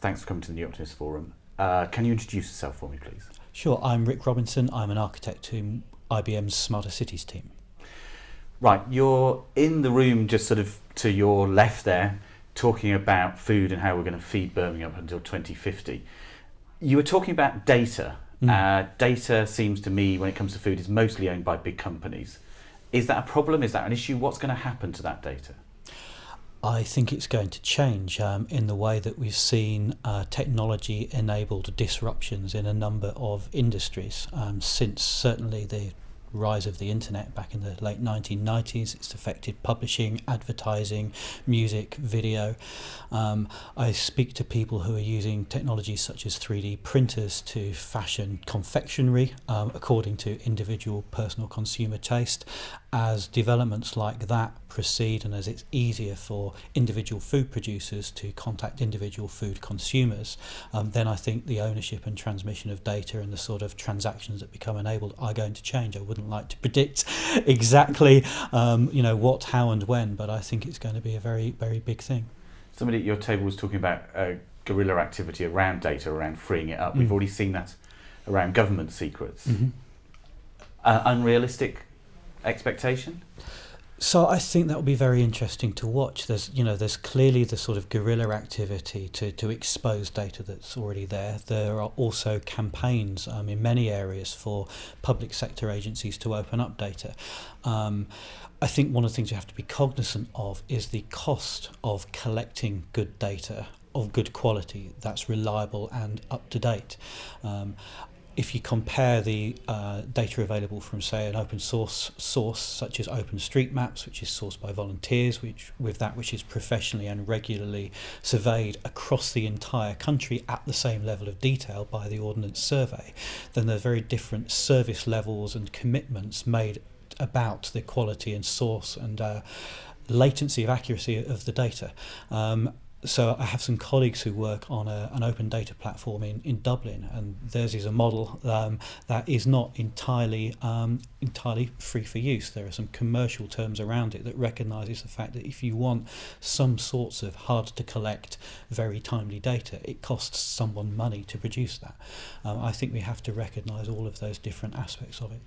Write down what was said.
Thanks for coming to the New Optimist Forum. Can you introduce yourself for me, please? Sure, I'm Rick Robinson. I'm an architect to IBM's Smarter Cities team. Right, you're in the room just sort of to your left there, talking about food and how we're going to feed Birmingham up until 2050. You were talking about data. Data seems to me, when it comes to food, is mostly owned by big companies. Is that a problem? Is that an issue? What's going to happen to that data? I think it's going to change in the way that we've seen technology-enabled disruptions in a number of industries since certainly the rise of the internet back in the late 1990s. It's affected publishing, advertising, music, video. I speak to people who are using technologies such as 3D printers to fashion confectionery according to individual personal consumer taste. As developments like that proceed, and as it's easier for individual food producers to contact individual food consumers, then I think the ownership and transmission of data and the sort of transactions that become enabled are going to change. I wouldn't like to predict exactly what, how and when, but I think it's going to be a very, very big thing. Somebody at your table was talking about guerrilla activity around data, around freeing it up. We've already seen that around government secrets. Unrealistic expectation? So I think that will be very interesting to watch. There's clearly the sort of guerrilla activity to expose data that's already there. There are also campaigns in many areas for public sector agencies to open up data. I think one of the things you have to be cognizant of is the cost of collecting good data of good quality that's reliable and up to date. If you compare the data available from, say, an open source such as OpenStreetMaps, which is sourced by volunteers, with that which is professionally and regularly surveyed across the entire country at the same level of detail by the Ordnance Survey, then there are very different service levels and commitments made about the quality and source and latency of accuracy of the data. So I have some colleagues who work on an open data platform in Dublin, and theirs is a model that is not entirely free for use. There are some commercial terms around it that recognises the fact that if you want some sorts of hard to collect, very timely data, it costs someone money to produce that. I think we have to recognise all of those different aspects of it.